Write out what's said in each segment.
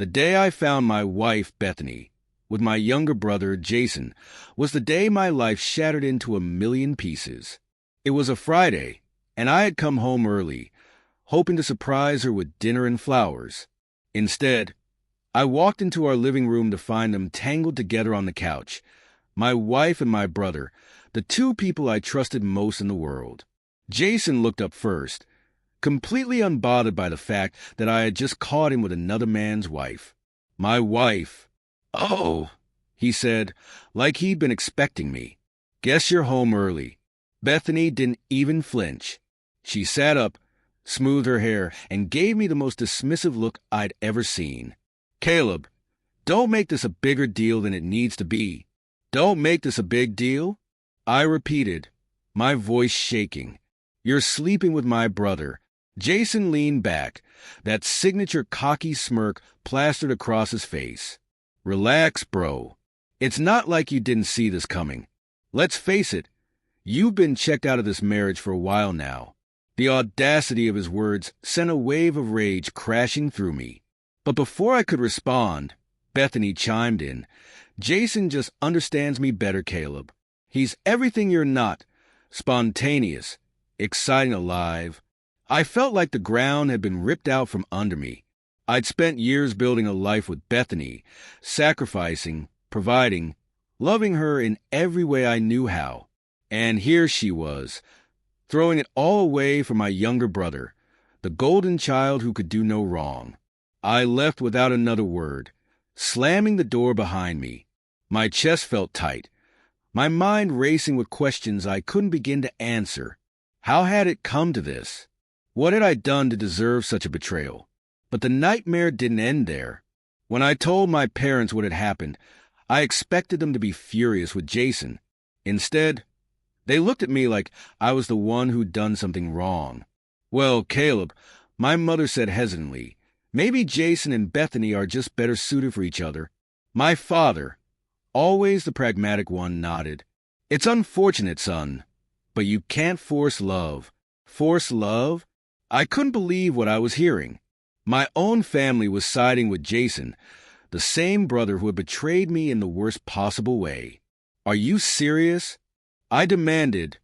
The day I found my wife, Bethany, with my younger brother, Jason, was the day my life shattered into a million pieces. It was a Friday, and I had come home early, hoping to surprise her with dinner and flowers. Instead, I walked into our living room to find them tangled together on the couch, my wife and my brother, the two people I trusted most in the world. Jason looked up first, completely unbothered by the fact that I had just caught him with another man's wife. My wife. "Oh," he said, like he'd been expecting me. "Guess you're home early." Bethany didn't even flinch. She sat up, smoothed her hair, and gave me the most dismissive look I'd ever seen. "Caleb, don't make this a bigger deal than it needs to be." "Don't make this a big deal?" I repeated, my voice shaking. "You're sleeping with my brother." Jason leaned back, that signature cocky smirk plastered across his face. "Relax, bro. It's not like you didn't see this coming. Let's face it, you've been checked out of this marriage for a while now." The audacity of his words sent a wave of rage crashing through me. But before I could respond, Bethany chimed in. "Jason just understands me better, Caleb. He's everything you're not. Spontaneous, exciting, alive." I felt like the ground had been ripped out from under me. I'd spent years building a life with Bethany, sacrificing, providing, loving her in every way I knew how. And here she was, throwing it all away for my younger brother, the golden child who could do no wrong. I left without another word, slamming the door behind me. My chest felt tight, my mind racing with questions I couldn't begin to answer. How had it come to this? What had I done to deserve such a betrayal? But the nightmare didn't end there. When I told my parents what had happened, I expected them to be furious with Jason. Instead, they looked at me like I was the one who'd done something wrong. "Well, Caleb," my mother said hesitantly, "maybe Jason and Bethany are just better suited for each other." My father, always the pragmatic one, nodded. "It's unfortunate, son, but you can't force love." Force love? I couldn't believe what I was hearing. My own family was siding with Jason, the same brother who had betrayed me in the worst possible way. "Are you serious?" I demanded,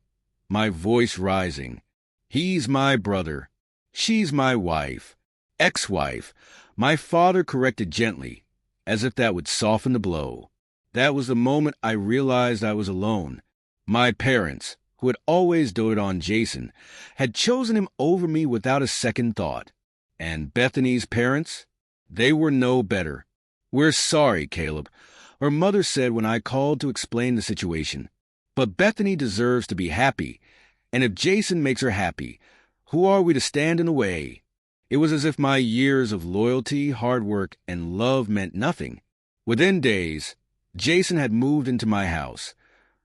my voice rising. "He's my brother. She's my wife. Ex-wife," my father corrected gently, as if that would soften the blow. That was the moment I realized I was alone. My parents, who had always doted on Jason, had chosen him over me without a second thought. And Bethany's parents? They were no better. "We're sorry, Caleb," her mother said when I called to explain the situation. "But Bethany deserves to be happy, and if Jason makes her happy, who are we to stand in the way?" It was as if my years of loyalty, hard work, and love meant nothing. Within days, Jason had moved into my house,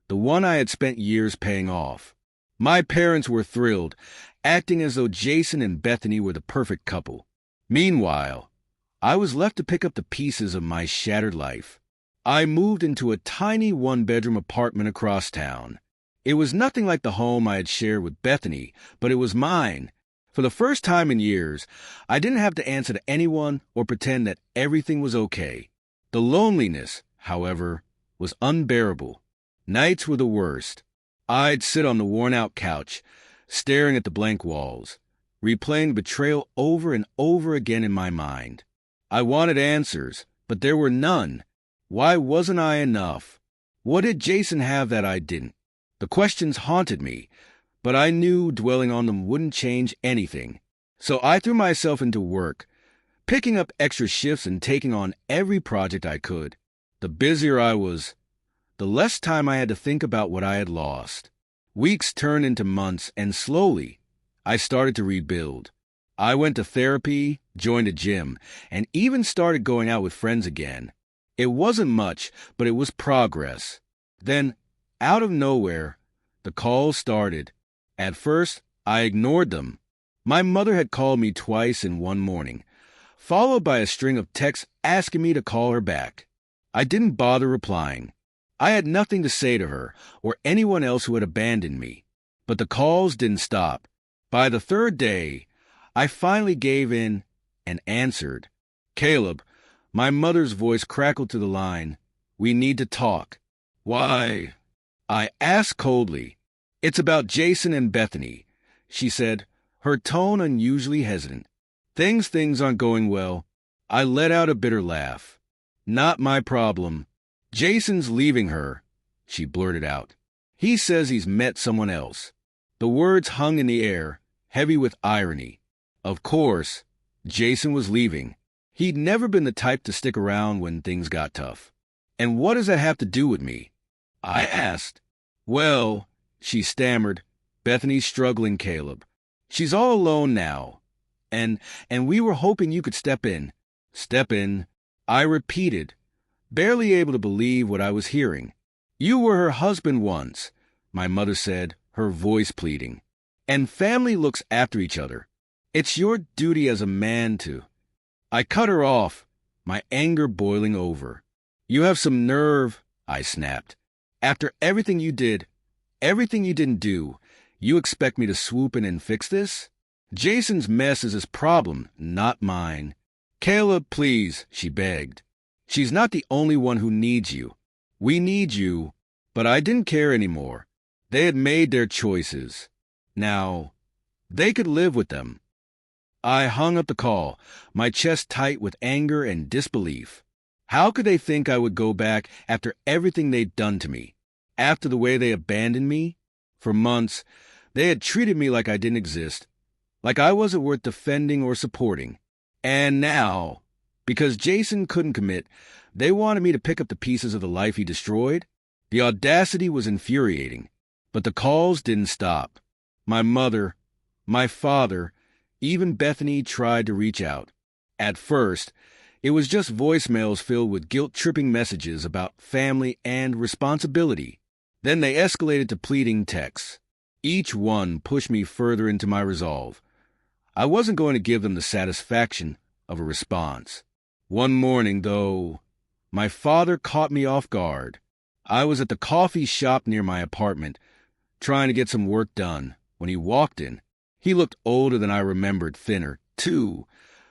the one I had spent years paying off. My parents were thrilled, acting as though Jason and Bethany were the perfect couple. Meanwhile, I was left to pick up the pieces of my shattered life. I moved into a tiny one-bedroom apartment across town. It was nothing like the home I had shared with Bethany, but it was mine. For the first time in years, I didn't have to answer to anyone or pretend that everything was okay. The loneliness, however, was unbearable. Nights were the worst. I'd sit on the worn-out couch, staring at the blank walls, replaying betrayal over and over again in my mind. I wanted answers, but there were none. Why wasn't I enough? What did Jason have that I didn't? The questions haunted me, but I knew dwelling on them wouldn't change anything. So I threw myself into work, picking up extra shifts and taking on every project I could. The busier I was, the less time I had to think about what I had lost. Weeks turned into months, and slowly, I started to rebuild. I went to therapy, joined a gym, and even started going out with friends again. It wasn't much, but it was progress. Then, out of nowhere, the calls started. At first, I ignored them. My mother had called me twice in one morning, followed by a string of texts asking me to call her back. I didn't bother replying. I had nothing to say to her or anyone else who had abandoned me. But the calls didn't stop. By the third day, I finally gave in and answered. "Caleb, My mother's voice crackled to the line, "We need to talk." "Why?" I asked coldly. "It's about Jason and Bethany," she said, her tone unusually hesitant. Things aren't going well." I let out a bitter laugh. "Not my problem. Jason's leaving her," she blurted out. "He says he's met someone else." The words hung in the air, heavy with irony. Of course, Jason was leaving. He'd never been the type to stick around when things got tough. "And what does that have to do with me?" I asked. "Well," she stammered, "Bethany's struggling, Caleb. She's all alone now. And we were hoping you could step in." "Step in," I repeated, barely able to believe what I was hearing. "You were her husband once," my mother said, her voice pleading. "And family looks after each other. It's your duty as a man to—" I cut her off, my anger boiling over. "You have some nerve," I snapped. "After everything you did, everything you didn't do, you expect me to swoop in and fix this? Jason's mess is his problem, not mine." "Caleb, please," she begged. "She's not the only one who needs you. We need you." But I didn't care anymore. They had made their choices. Now, they could live with them. I hung up the call, my chest tight with anger and disbelief. How could they think I would go back after everything they'd done to me? After the way they abandoned me? For months, they had treated me like I didn't exist, like I wasn't worth defending or supporting. And now, because Jason couldn't commit, they wanted me to pick up the pieces of the life he destroyed? The audacity was infuriating, but the calls didn't stop. My mother, my father, even Bethany tried to reach out. At first, it was just voicemails filled with guilt-tripping messages about family and responsibility. Then they escalated to pleading texts. Each one pushed me further into my resolve. I wasn't going to give them the satisfaction of a response. One morning, though, my father caught me off guard. I was at the coffee shop near my apartment, trying to get some work done, when he walked in. He looked older than I remembered, thinner, too,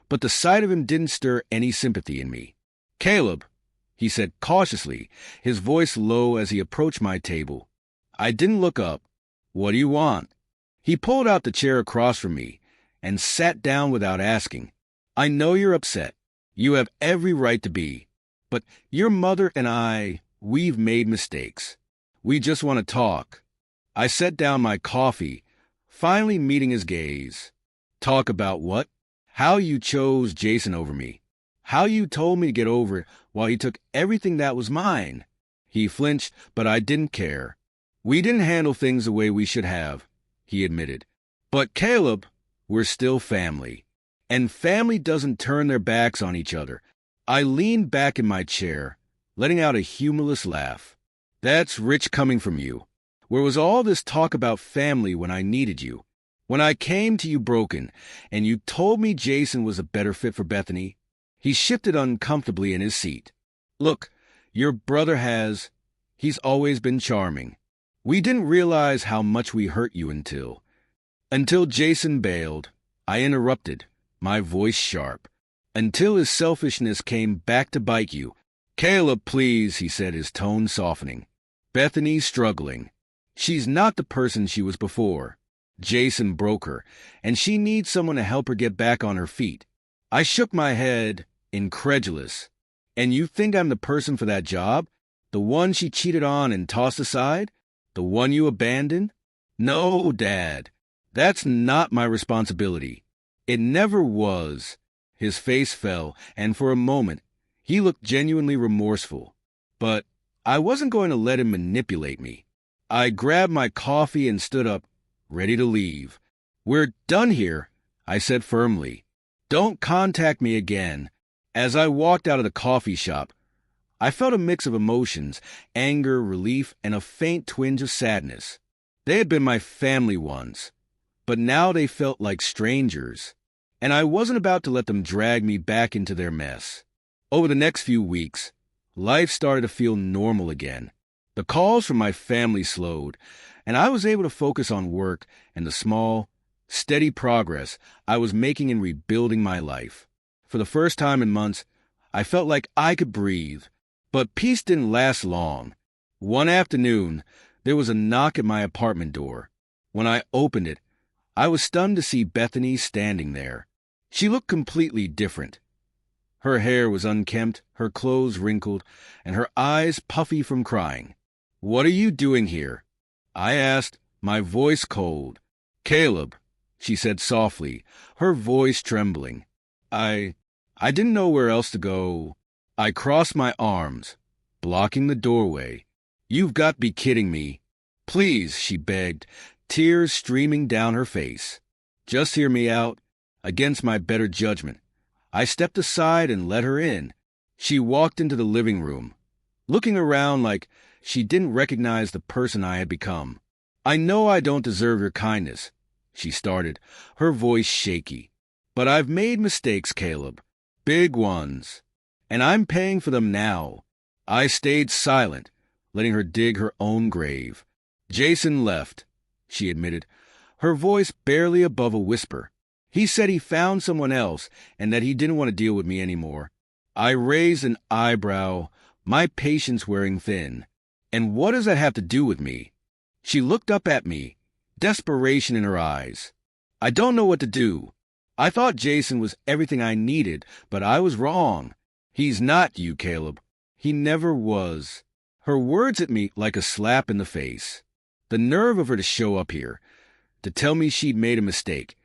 but the sight of him didn't stir any sympathy in me. "Caleb," he said cautiously, his voice low as he approached my table. I didn't look up. "What do you want?" He pulled out the chair across from me and sat down without asking. "I know you're upset. You have every right to be. But your mother and we've made mistakes. We just want to talk." I set down my coffee, finally meeting his gaze. "Talk about what?" "How you chose Jason over me. How you told me to get over it while he took everything that was mine." He flinched, but I didn't care. "We didn't handle things the way we should have," he admitted. "But Caleb, we're still family. And family doesn't turn their backs on each other." I leaned back in my chair, letting out a humorless laugh. "That's rich coming from you. Where was all this talk about family when I needed you? When I came to you broken, and you told me Jason was a better fit for Bethany?" He shifted uncomfortably in his seat. "Look, your brother he's always been charming. We didn't realize how much we hurt you until Jason bailed." I interrupted, my voice sharp. "Until his selfishness came back to bite you." "Caleb, please," he said, his tone softening. "Bethany's struggling. She's not the person she was before. Jason broke her, and she needs someone to help her get back on her feet." I shook my head, incredulous. "And you think I'm the person for that job? The one she cheated on and tossed aside? The one you abandoned?" "No, Dad. That's not my responsibility. It never was." His face fell, and for a moment, he looked genuinely remorseful. But I wasn't going to let him manipulate me. I grabbed my coffee and stood up, ready to leave. "We're done here," I said firmly. "Don't contact me again." As I walked out of the coffee shop, I felt a mix of emotions, anger, relief, and a faint twinge of sadness. They had been my family once, but now they felt like strangers, and I wasn't about to let them drag me back into their mess. Over the next few weeks, life started to feel normal again. The calls from my family slowed, and I was able to focus on work and the small, steady progress I was making in rebuilding my life. For the first time in months, I felt like I could breathe. But peace didn't last long. One afternoon, there was a knock at my apartment door. When I opened it, I was stunned to see Bethany standing there. She looked completely different. Her hair was unkempt, her clothes wrinkled, and her eyes puffy from crying. "What are you doing here?" I asked, my voice cold. "Caleb," she said softly, her voice trembling. I didn't know where else to go. I crossed my arms, blocking the doorway. "You've got to be kidding me." "Please," she begged, tears streaming down her face. "Just hear me out." Against my better judgment, I stepped aside and let her in. She walked into the living room, looking around like she didn't recognize the person I had become. "I know I don't deserve your kindness," she started, her voice shaky. "But I've made mistakes, Caleb. Big ones. And I'm paying for them now." I stayed silent, letting her dig her own grave. "Jason left," she admitted, her voice barely above a whisper. "He said he found someone else and that he didn't want to deal with me anymore." I raised an eyebrow, my patience wearing thin. "And what does that have to do with me?" She looked up at me, desperation in her eyes. "I don't know what to do. I thought Jason was everything I needed, but I was wrong. He's not you, Caleb. He never was." Her words hit me like a slap in the face. The nerve of her to show up here, to tell me she'd made a mistake,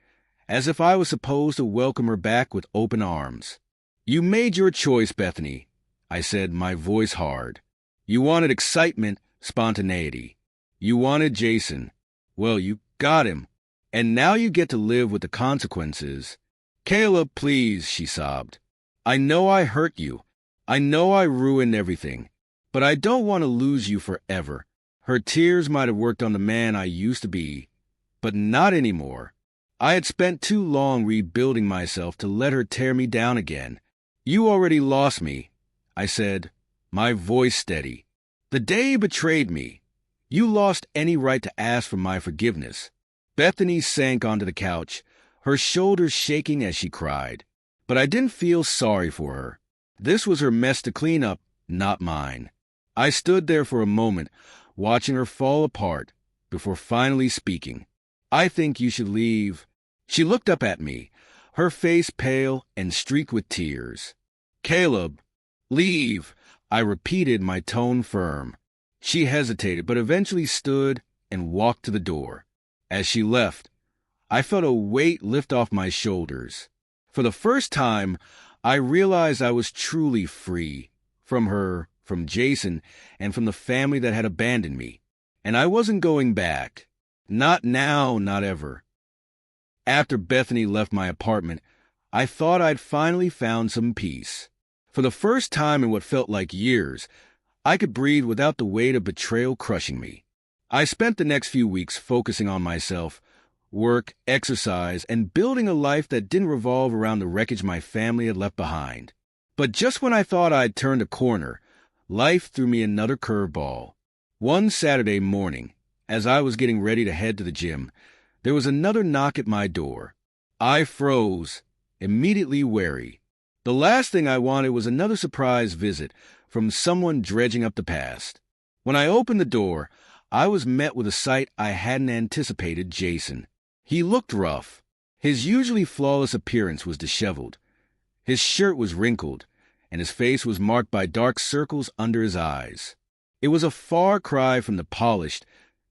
as if I was supposed to welcome her back with open arms. "You made your choice, Bethany," I said, my voice hard. "You wanted excitement, spontaneity. You wanted Jason. Well, you got him. And now you get to live with the consequences." "Caleb, please," she sobbed. "I know I hurt you. I know I ruined everything. But I don't want to lose you forever." Her tears might have worked on the man I used to be, but not anymore. I had spent too long rebuilding myself to let her tear me down again. "You already lost me," I said, my voice steady. "The day you betrayed me. You lost any right to ask for my forgiveness." Bethany sank onto the couch, her shoulders shaking as she cried. But I didn't feel sorry for her. This was her mess to clean up, not mine. I stood there for a moment, watching her fall apart, before finally speaking. "I think you should leave." She looked up at me, her face pale and streaked with tears. "Caleb, leave," I repeated, my tone firm. She hesitated, but eventually stood and walked to the door. As she left, I felt a weight lift off my shoulders. For the first time, I realized I was truly free. From her, from Jason, and from the family that had abandoned me. And I wasn't going back. Not now, not ever. After Bethany left my apartment, I thought I'd finally found some peace. For the first time in what felt like years, I could breathe without the weight of betrayal crushing me. I spent the next few weeks focusing on myself, work, exercise, and building a life that didn't revolve around the wreckage my family had left behind. But just when I thought I'd turned a corner, life threw me another curveball. One Saturday morning, as I was getting ready to head to the gym, there was another knock at my door. I froze, immediately wary. The last thing I wanted was another surprise visit from someone dredging up the past. When I opened the door, I was met with a sight I hadn't anticipated: Jason. He looked rough. His usually flawless appearance was disheveled. His shirt was wrinkled, and his face was marked by dark circles under his eyes. It was a far cry from the polished,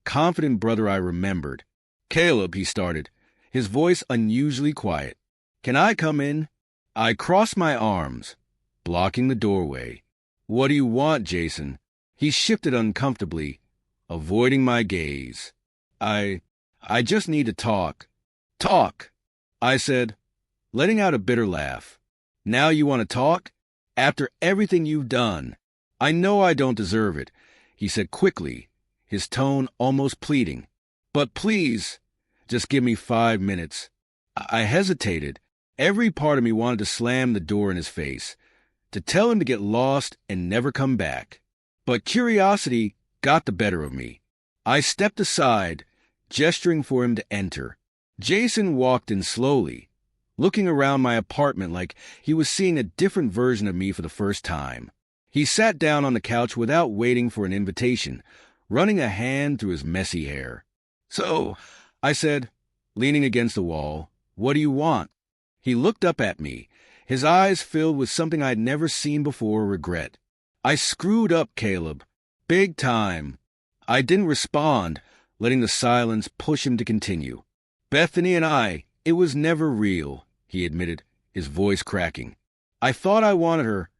confident brother I remembered. "Caleb," he started, his voice unusually quiet. "Can I come in?" I crossed my arms, blocking the doorway. "What do you want, Jason?" He shifted uncomfortably, avoiding my gaze. I just need to talk." "Talk," I said, letting out a bitter laugh. "Now you want to talk? After everything you've done?" "I know I don't deserve it," he said quickly, his tone almost pleading. "But please, just give me 5 minutes." I hesitated. Every part of me wanted to slam the door in his face, to tell him to get lost and never come back. But curiosity got the better of me. I stepped aside, gesturing for him to enter. Jason walked in slowly, looking around my apartment like he was seeing a different version of me for the first time. He sat down on the couch without waiting for an invitation, running a hand through his messy hair. "So," I said, leaning against the wall, "what do you want?" He looked up at me, his eyes filled with something I'd never seen before, regret. "I screwed up, Caleb. Big time." I didn't respond, letting the silence push him to continue. "Bethany and I, it was never real," he admitted, his voice cracking. "I thought I wanted her,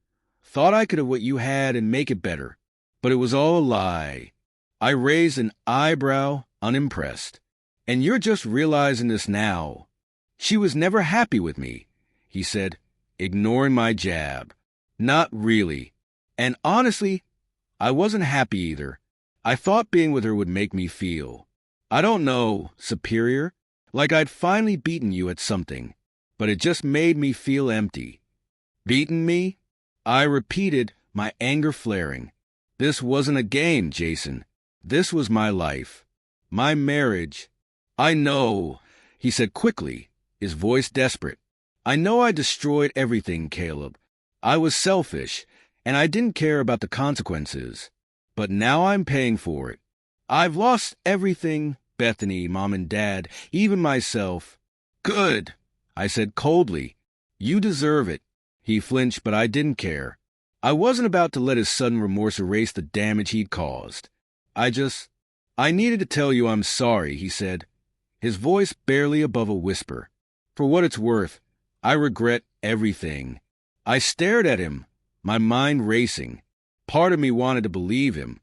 thought I could have what you had and make it better. But it was all a lie." I raised an eyebrow, unimpressed. "And you're just realizing this now." "She was never happy with me," he said, ignoring my jab. "Not really. And honestly, I wasn't happy either. I thought being with her would make me feel, I don't know, superior, like I'd finally beaten you at something. But it just made me feel empty." "Beaten me?" I repeated, my anger flaring. "This wasn't a game, Jason. This was my life. My marriage." "I know," he said quickly, his voice desperate. "I know I destroyed everything, Caleb. I was selfish, and I didn't care about the consequences. But now I'm paying for it. I've lost everything, Bethany, Mom and Dad, even myself." "Good," I said coldly. "You deserve it." He flinched, but I didn't care. I wasn't about to let his sudden remorse erase the damage he'd caused. I needed to tell you I'm sorry," he said, his voice barely above a whisper. "For what it's worth, I regret everything." I stared at him, my mind racing. Part of me wanted to believe him,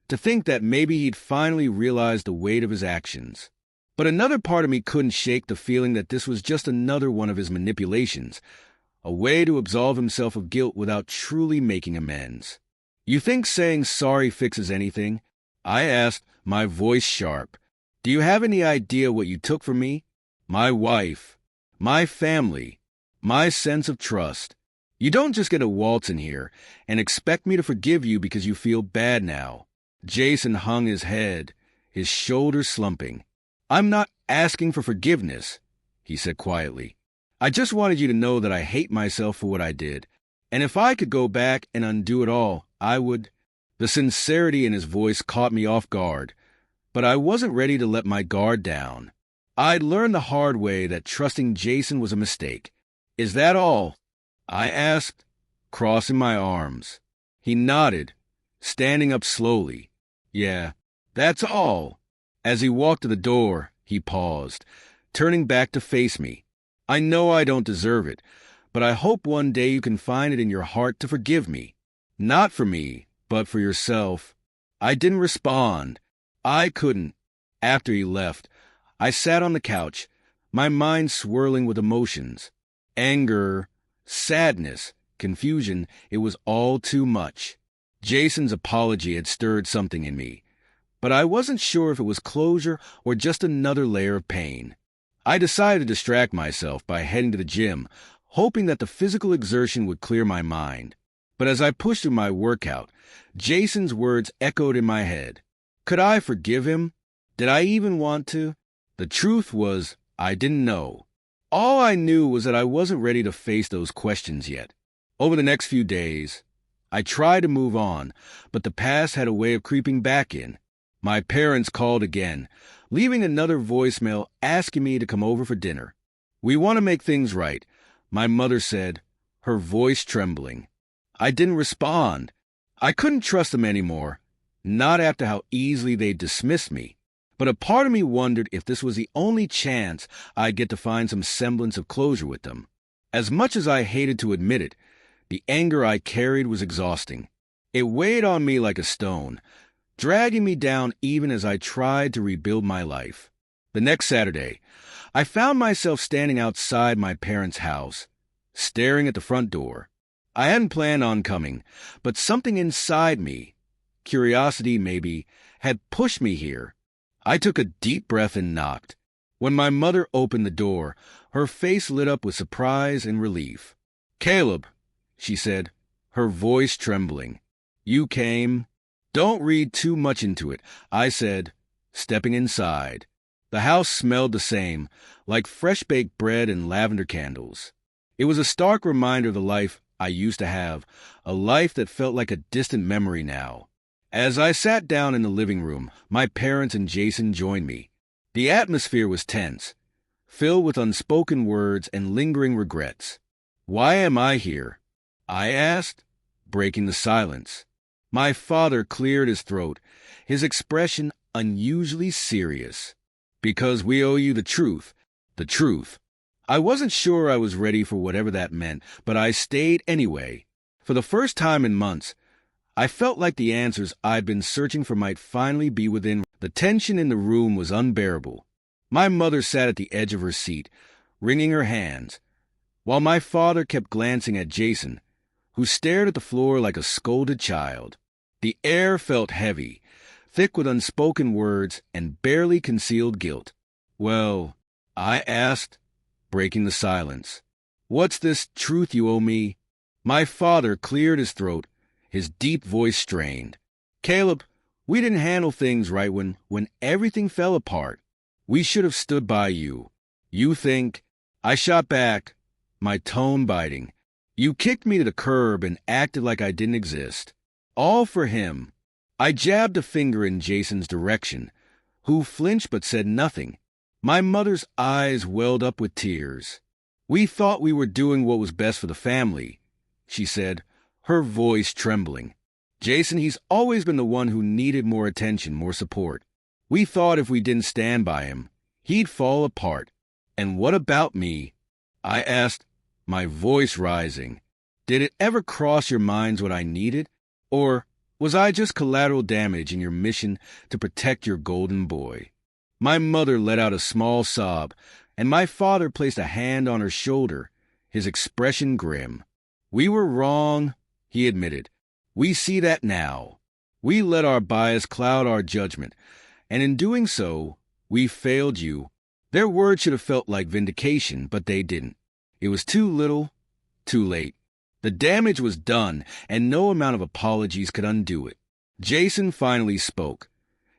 to think that maybe he'd finally realized the weight of his actions. But another part of me couldn't shake the feeling that this was just another one of his manipulations, a way to absolve himself of guilt without truly making amends. "You think saying sorry fixes anything?" I asked, my voice sharp. "Do you have any idea what you took from me? My wife, my family, my sense of trust. You don't just get a waltz in here and expect me to forgive you because you feel bad now." Jason hung his head, his shoulders slumping. "I'm not asking for forgiveness," he said quietly. "I just wanted you to know that I hate myself for what I did. And if I could go back and undo it all, I would." The sincerity in his voice caught me off guard, but I wasn't ready to let my guard down. I'd learned the hard way that trusting Jason was a mistake. "Is that all?" I asked, crossing my arms. He nodded, standing up slowly. "Yeah, that's all." As he walked to the door, he paused, turning back to face me. "I know I don't deserve it, but I hope one day you can find it in your heart to forgive me. Not for me, but for yourself." I didn't respond. I couldn't. After he left, I sat on the couch, my mind swirling with emotions. Anger, sadness, confusion, it was all too much. Jason's apology had stirred something in me, but I wasn't sure if it was closure or just another layer of pain. I decided to distract myself by heading to the gym, hoping that the physical exertion would clear my mind. But as I pushed through my workout, Jason's words echoed in my head. Could I forgive him? Did I even want to? The truth was, I didn't know. All I knew was that I wasn't ready to face those questions yet. Over the next few days, I tried to move on, but the past had a way of creeping back in. My parents called again, leaving another voicemail asking me to come over for dinner. "We want to make things right," my mother said, her voice trembling. I didn't respond. I couldn't trust them anymore, not after how easily they dismissed me. But a part of me wondered if this was the only chance I'd get to find some semblance of closure with them. As much as I hated to admit it, the anger I carried was exhausting. It weighed on me like a stone, dragging me down even as I tried to rebuild my life. The next Saturday, I found myself standing outside my parents' house, staring at the front door. I hadn't planned on coming, but something inside me, curiosity maybe, had pushed me here. I took a deep breath and knocked. When my mother opened the door, her face lit up with surprise and relief. "Caleb," she said, her voice trembling. "You came?" "Don't read too much into it," I said, stepping inside. The house smelled the same, like fresh-baked bread and lavender candles. It was a stark reminder of the life I used to have, a life that felt like a distant memory now. As I sat down in the living room, my parents and Jason joined me. The atmosphere was tense, filled with unspoken words and lingering regrets. "Why am I here?" I asked, breaking the silence. My father cleared his throat, his expression unusually serious. "Because we owe you the truth. The truth." I wasn't sure I was ready for whatever that meant, but I stayed anyway. For the first time in months, I felt like the answers I'd been searching for might finally be within. The tension in the room was unbearable. My mother sat at the edge of her seat, wringing her hands, while my father kept glancing at Jason, who stared at the floor like a scolded child. The air felt heavy, thick with unspoken words and barely concealed guilt. "Well," I asked, breaking the silence, "what's this truth you owe me?" My father cleared his throat, his deep voice strained. "Caleb, we didn't handle things right when everything fell apart. We should have stood by you. You think—" I shot back, my tone biting. "You kicked me to the curb and acted like I didn't exist. All for him." I jabbed a finger in Jason's direction, who flinched but said nothing. My mother's eyes welled up with tears. "We thought we were doing what was best for the family," she said, her voice trembling. "Jason, he's always been the one who needed more attention, more support. We thought if we didn't stand by him, he'd fall apart. And what about me?" I asked, my voice rising. "Did it ever cross your minds what I needed? Or was I just collateral damage in your mission to protect your golden boy?" My mother let out a small sob, and my father placed a hand on her shoulder, his expression grim. "We were wrong," he admitted. "We see that now. We let our bias cloud our judgment, and in doing so, we failed you." Their words should have felt like vindication, but they didn't. It was too little, too late. The damage was done, and no amount of apologies could undo it. Jason finally spoke,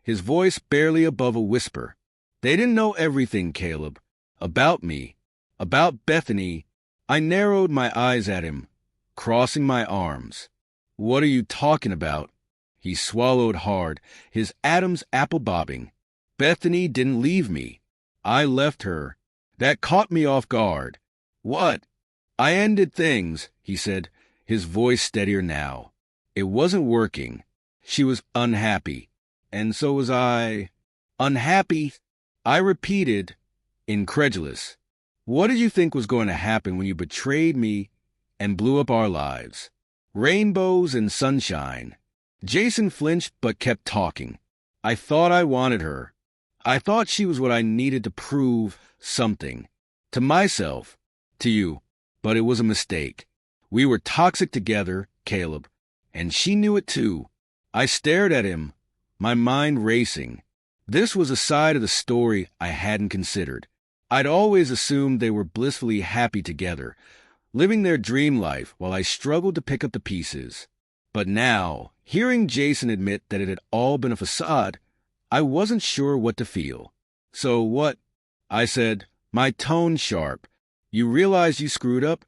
his voice barely above a whisper. "They didn't know everything, Caleb. About me. About Bethany." I narrowed my eyes at him, crossing my arms. "What are you talking about?" He swallowed hard, his atoms apple-bobbing. "Bethany didn't leave me. I left her. That caught me off guard." "What?" "I ended things," he said, his voice steadier now. "It wasn't working. She was unhappy. And so was I." "Unhappy?" I repeated, incredulous. "What did you think was going to happen when you betrayed me and blew up our lives? Rainbows and sunshine." Jason flinched but kept talking. "I thought I wanted her. I thought she was what I needed to prove something. To myself, to you. But it was a mistake. We were toxic together, Caleb, and she knew it too." I stared at him, my mind racing. This was a side of the story I hadn't considered. I'd always assumed they were blissfully happy together, living their dream life while I struggled to pick up the pieces. But now, hearing Jason admit that it had all been a facade, I wasn't sure what to feel. "So what?" I said, my tone sharp. "You realize you screwed up,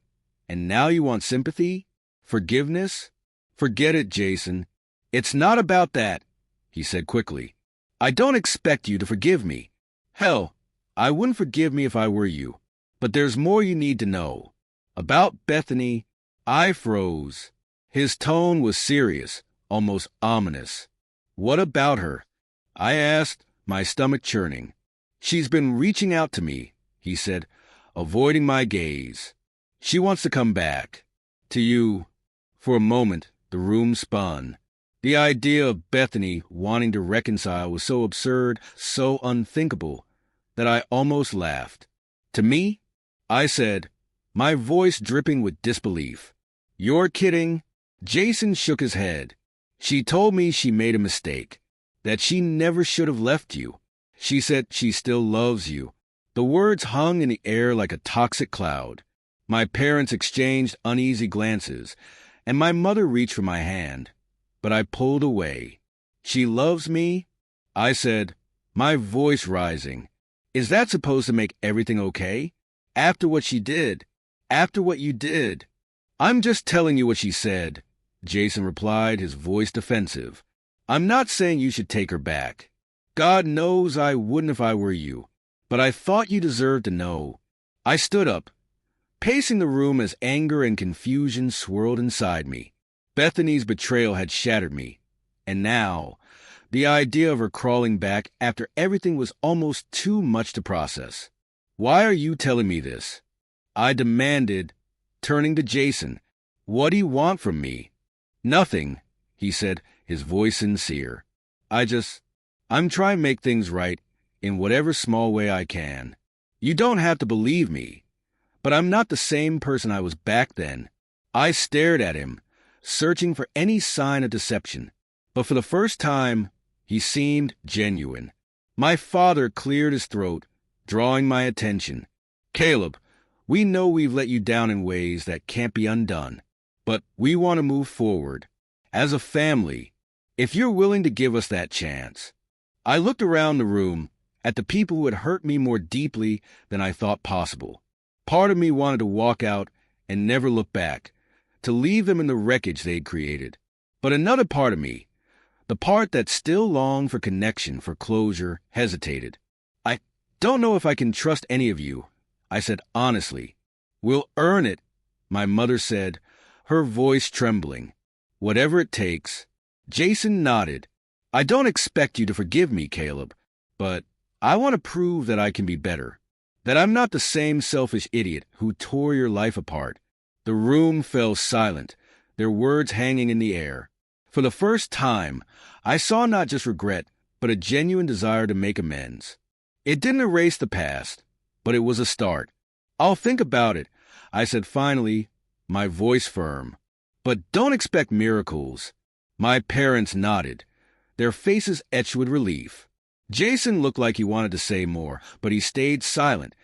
and now you want sympathy? Forgiveness?" "Forget it, Jason. It's not about that," he said quickly. "I don't expect you to forgive me. Hell, I wouldn't forgive me if I were you. But there's more you need to know. About Bethany." I froze. His tone was serious, almost ominous. "What about her?" I asked, my stomach churning. "She's been reaching out to me," he said, avoiding my gaze. "She wants to come back. To you." For a moment, the room spun. The idea of Bethany wanting to reconcile was so absurd, so unthinkable, that I almost laughed. "To me?" I said, my voice dripping with disbelief. "You're kidding." Jason shook his head. "She told me she made a mistake, that she never should have left you. She said she still loves you." The words hung in the air like a toxic cloud. My parents exchanged uneasy glances, and my mother reached for my hand, but I pulled away. "She loves me?" I said, my voice rising. Is that supposed to make everything okay? After what she did. After what you did. I'm just telling you what she said, Jason replied, his voice defensive. I'm not saying you should take her back. God knows I wouldn't if I were you. But I thought you deserved to know. I stood up, pacing the room as anger and confusion swirled inside me. Bethany's betrayal had shattered me. And now, the idea of her crawling back after everything was almost too much to process. Why are you telling me this? I demanded, turning to Jason. What do you want from me? Nothing, he said, his voice sincere. I'm trying to make things right in whatever small way I can. You don't have to believe me, but I'm not the same person I was back then. I stared at him, searching for any sign of deception. But for the first time, he seemed genuine. My father cleared his throat, drawing my attention. Caleb, we know we've let you down in ways that can't be undone, but we want to move forward. As a family, if you're willing to give us that chance. I looked around the room at the people who had hurt me more deeply than I thought possible. Part of me wanted to walk out and never look back, to leave them in the wreckage they'd created. But another part of me, the part that still longed for connection, for closure, hesitated. I don't know if I can trust any of you, I said honestly. We'll earn it, my mother said, her voice trembling. Whatever it takes. Jason nodded. I don't expect you to forgive me, Caleb, but I want to prove that I can be better, that I'm not the same selfish idiot who tore your life apart. The room fell silent, their words hanging in the air. For the first time, I saw not just regret, but a genuine desire to make amends. It didn't erase the past, but it was a start. I'll think about it, I said finally, my voice firm. But don't expect miracles. My parents nodded, their faces etched with relief. Jason looked like he wanted to say more, but he stayed silent,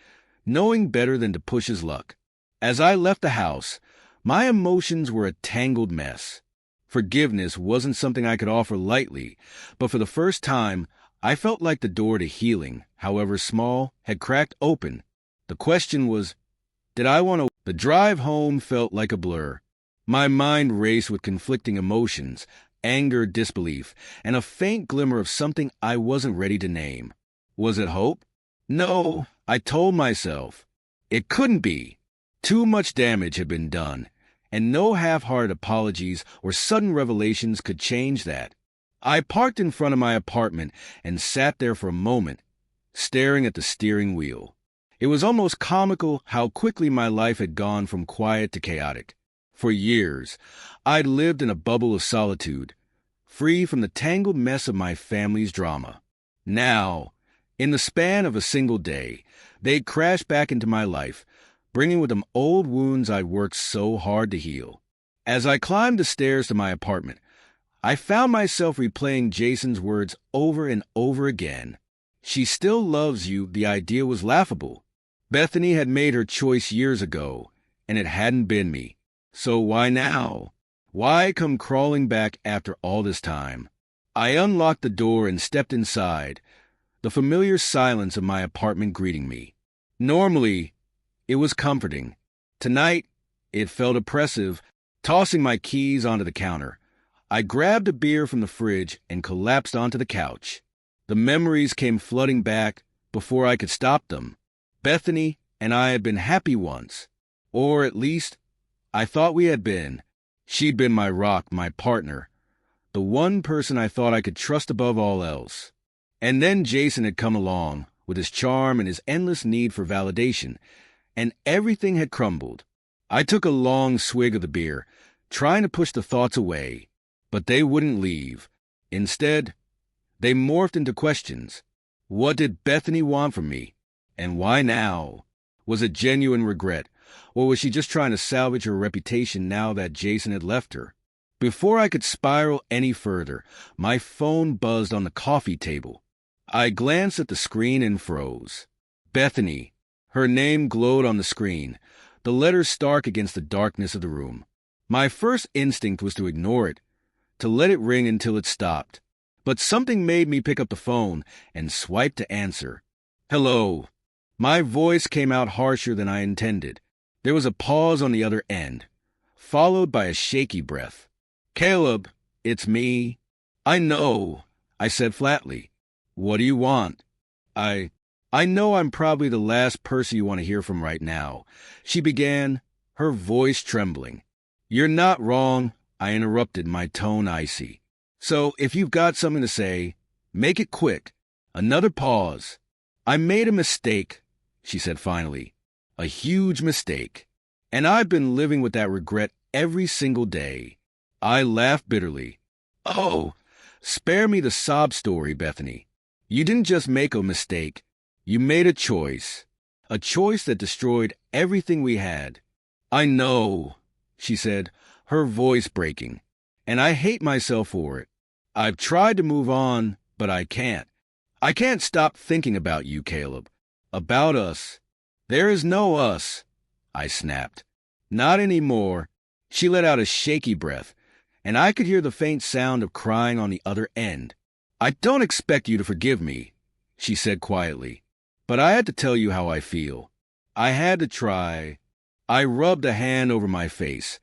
knowing better than to push his luck. As I left the house, my emotions were a tangled mess. Forgiveness wasn't something I could offer lightly, but for the first time, I felt like the door to healing, however small, had cracked open. The question was, did I want to? The drive home felt like a blur. My mind raced with conflicting emotions, anger, disbelief, and a faint glimmer of something I wasn't ready to name. Was it hope? No, I told myself. It couldn't be. Too much damage had been done, and no half-hearted apologies or sudden revelations could change that. I parked in front of my apartment and sat there for a moment, staring at the steering wheel. It was almost comical how quickly my life had gone from quiet to chaotic. For years, I'd lived in a bubble of solitude, free from the tangled mess of my family's drama. Now, in the span of a single day, they'd crashed back into my life, bringing with them old wounds I'd worked so hard to heal. As I climbed the stairs to my apartment, I found myself replaying Jason's words over and over again. She still loves you, the idea was laughable. Bethany had made her choice years ago, and it hadn't been me. So why now? Why come crawling back after all this time? I unlocked the door and stepped inside, the familiar silence of my apartment greeting me. Normally, it was comforting. Tonight, it felt oppressive. Tossing my keys onto the counter, I grabbed a beer from the fridge and collapsed onto the couch. The memories came flooding back before I could stop them. Bethany and I had been happy once, or at least, I thought we had been. She'd been my rock, my partner, the one person I thought I could trust above all else. And then Jason had come along, with his charm and his endless need for validation, and everything had crumbled. I took a long swig of the beer, trying to push the thoughts away, but they wouldn't leave. Instead, they morphed into questions. What did Bethany want from me? And why now? Was it genuine regret? Or was she just trying to salvage her reputation now that Jason had left her? Before I could spiral any further, my phone buzzed on the coffee table. I glanced at the screen and froze. Bethany. Her name glowed on the screen, the letters stark against the darkness of the room. My first instinct was to ignore it, to let it ring until it stopped. But something made me pick up the phone and swipe to answer. Hello. My voice came out harsher than I intended. There was a pause on the other end, followed by a shaky breath. Caleb, it's me. I know, I said flatly. What do you want? I know I'm probably the last person you want to hear from right now, she began, her voice trembling. You're not wrong, I interrupted, my tone icy. So if you've got something to say, make it quick. Another pause. I made a mistake, she said finally. A huge mistake. And I've been living with that regret every single day. I laughed bitterly. Oh, spare me the sob story, Bethany. You didn't just make a mistake. You made a choice that destroyed everything we had. I know, she said, her voice breaking, and I hate myself for it. I've tried to move on, but I can't. I can't stop thinking about you, Caleb. About us. There is no us, I snapped. Not anymore. She let out a shaky breath, and I could hear the faint sound of crying on the other end. I don't expect you to forgive me, she said quietly, but I had to tell you how I feel. I had to try. I rubbed a hand over my face,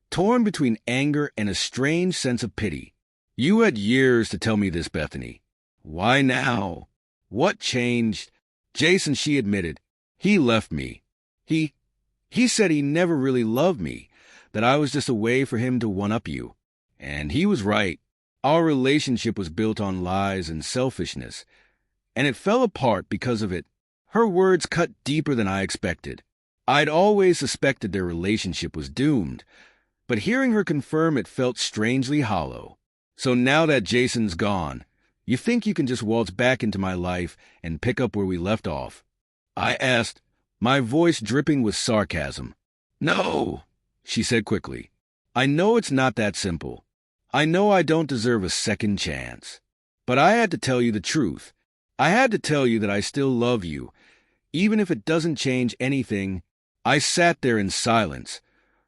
torn between anger and a strange sense of pity. You had years to tell me this, Bethany. Why now? What changed? Jason, she admitted. He left me. He said he never really loved me, that I was just a way for him to one-up you. And he was right. Our relationship was built on lies and selfishness, and it fell apart because of it. Her words cut deeper than I expected. I'd always suspected their relationship was doomed, but hearing her confirm it felt strangely hollow. So now that Jason's gone, you think you can just waltz back into my life and pick up where we left off? I asked, my voice dripping with sarcasm. No, she said quickly. I know it's not that simple. I know I don't deserve a second chance. But I had to tell you the truth. I had to tell you that I still love you. Even if it doesn't change anything. I sat there in silence,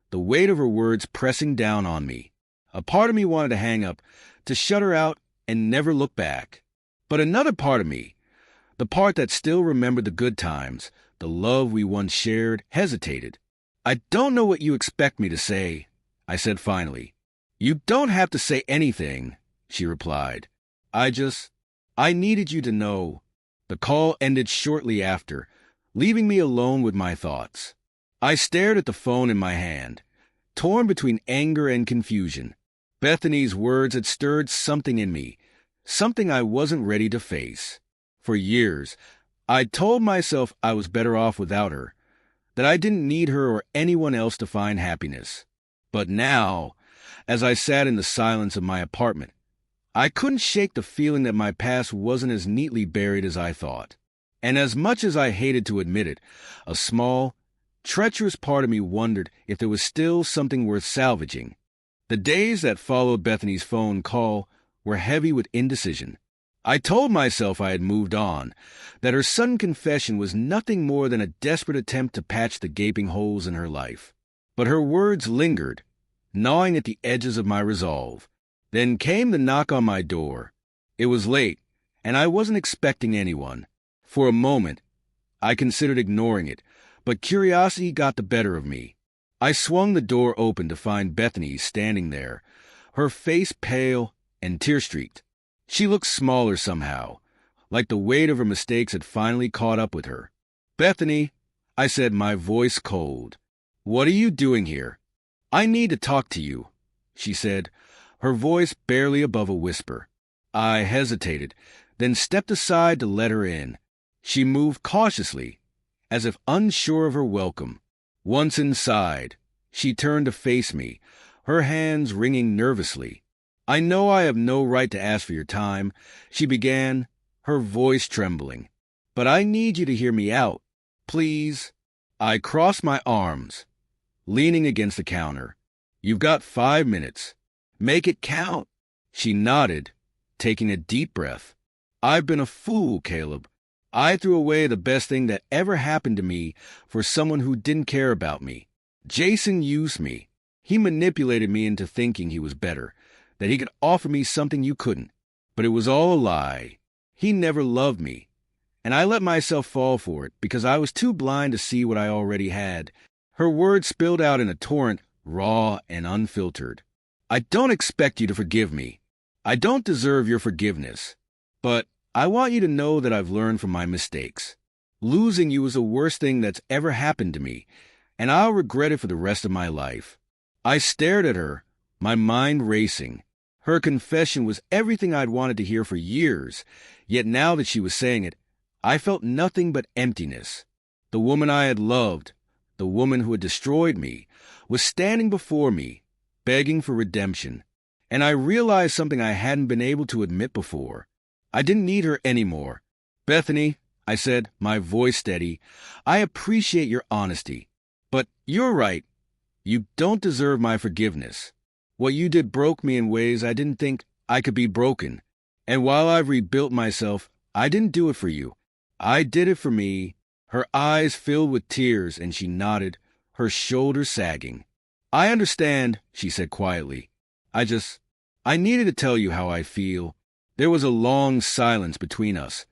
the weight of her words pressing down on me. A part of me wanted to hang up, to shut her out and never look back. But another part of me, the part that still remembered the good times, the love we once shared, hesitated. I don't know what you expect me to say, I said finally. You don't have to say anything, she replied. I needed you to know. The call ended shortly after, leaving me alone with my thoughts. I stared at the phone in my hand, torn between anger and confusion. Bethany's words had stirred something in me, something I wasn't ready to face. For years, I'd told myself I was better off without her, that I didn't need her or anyone else to find happiness. But now, as I sat in the silence of my apartment, I couldn't shake the feeling that my past wasn't as neatly buried as I thought. And as much as I hated to admit it, a small, treacherous part of me wondered if there was still something worth salvaging. The days that followed Bethany's phone call were heavy with indecision. I told myself I had moved on, that her sudden confession was nothing more than a desperate attempt to patch the gaping holes in her life. But her words lingered, gnawing at the edges of my resolve. Then came the knock on my door. It was late, and I wasn't expecting anyone. For a moment, I considered ignoring it, but curiosity got the better of me. I swung the door open to find Bethany standing there, her face pale and tear-streaked. She looked smaller somehow, like the weight of her mistakes had finally caught up with her. Bethany, I said, my voice cold. What are you doing here? I need to talk to you, she said, her voice barely above a whisper. I hesitated, then stepped aside to let her in. She moved cautiously, as if unsure of her welcome. Once inside, she turned to face me, her hands wringing nervously. I know I have no right to ask for your time, she began, her voice trembling. But I need you to hear me out. Please. I crossed my arms, leaning against the counter. You've got 5 minutes. Make it count. She nodded, taking a deep breath. I've been a fool, Caleb. I threw away the best thing that ever happened to me for someone who didn't care about me. Jason used me. He manipulated me into thinking he was better, that he could offer me something you couldn't. But it was all a lie. He never loved me. and I let myself fall for it because I was too blind to see what I already had. Her words spilled out in a torrent, raw and unfiltered. I don't expect you to forgive me. I don't deserve your forgiveness. But I want you to know that I've learned from my mistakes. Losing you is the worst thing that's ever happened to me, and I'll regret it for the rest of my life. I stared at her, my mind racing. Her confession was everything I'd wanted to hear for years, yet now that she was saying it, I felt nothing but emptiness. The woman I had loved, the woman who had destroyed me, was standing before me, begging for redemption, and I realized something I hadn't been able to admit before. I didn't need her anymore. "Bethany," I said, my voice steady, "I appreciate your honesty, but you're right. You don't deserve my forgiveness. What you did broke me in ways I didn't think I could be broken, and while I've rebuilt myself, I didn't do it for you. I did it for me." Her eyes filled with tears, and she nodded, her shoulders sagging. "I understand," she said quietly. I needed to tell you how I feel." There was a long silence between us,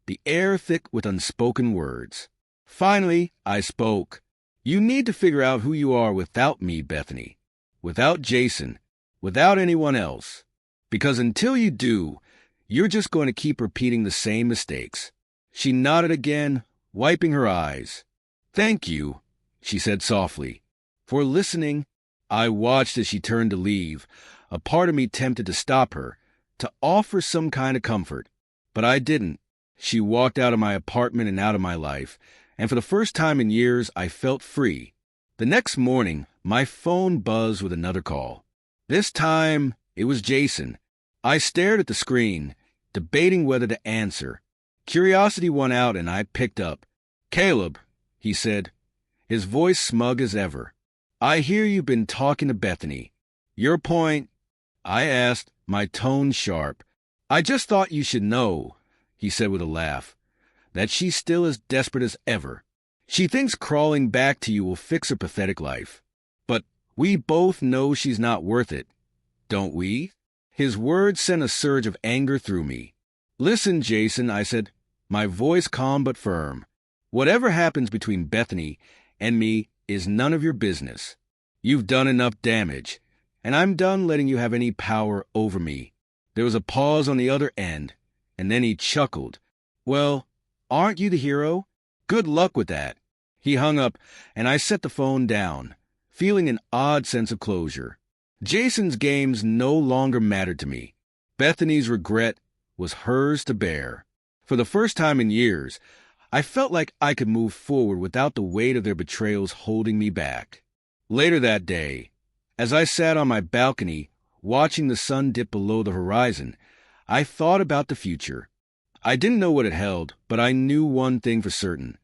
the air thick with unspoken words. Finally, I spoke. "You need to figure out who you are without me, Bethany. Without Jason. Without anyone else. Because until you do, you're just going to keep repeating the same mistakes." She nodded again, wiping her eyes. "Thank you," she said softly, "for listening." I watched as she turned to leave, a part of me tempted to stop her, to offer some kind of comfort. But I didn't. She walked out of my apartment and out of my life, and for the first time in years, I felt free. The next morning, my phone buzzed with another call. This time, it was Jason. I stared at the screen, debating whether to answer. Curiosity won out, and I picked up. "Caleb," he said, his voice smug as ever. "I hear you've been talking to Bethany. Your point?" I asked, my tone sharp. "I just thought you should know," he said with a laugh, "that she's still as desperate as ever. She thinks crawling back to you will fix her pathetic life. But we both know she's not worth it, don't we?" His words sent a surge of anger through me. "Listen, Jason," I said, my voice calm but firm. "Whatever happens between Bethany and me is none of your business. You've done enough damage, and I'm done letting you have any power over me." There was a pause on the other end, and then he chuckled. "Well, aren't you the hero? Good luck with that." He hung up, and I set the phone down, feeling an odd sense of closure. Jason's games no longer mattered to me. Bethany's regret was hers to bear. For the first time in years, I felt like I could move forward without the weight of their betrayals holding me back. Later that day, as I sat on my balcony, watching the sun dip below the horizon, I thought about the future. I didn't know what it held, but I knew one thing for certain.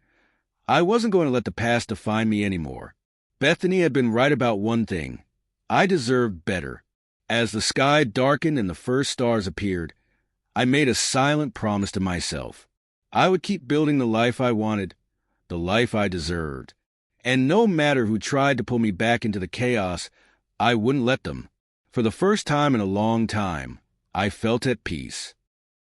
I wasn't going to let the past define me anymore. Bethany had been right about one thing. I deserved better. As the sky darkened and the first stars appeared, I made a silent promise to myself. I would keep building the life I wanted, the life I deserved. And no matter who tried to pull me back into the chaos, I wouldn't let them. For the first time in a long time, I felt at peace.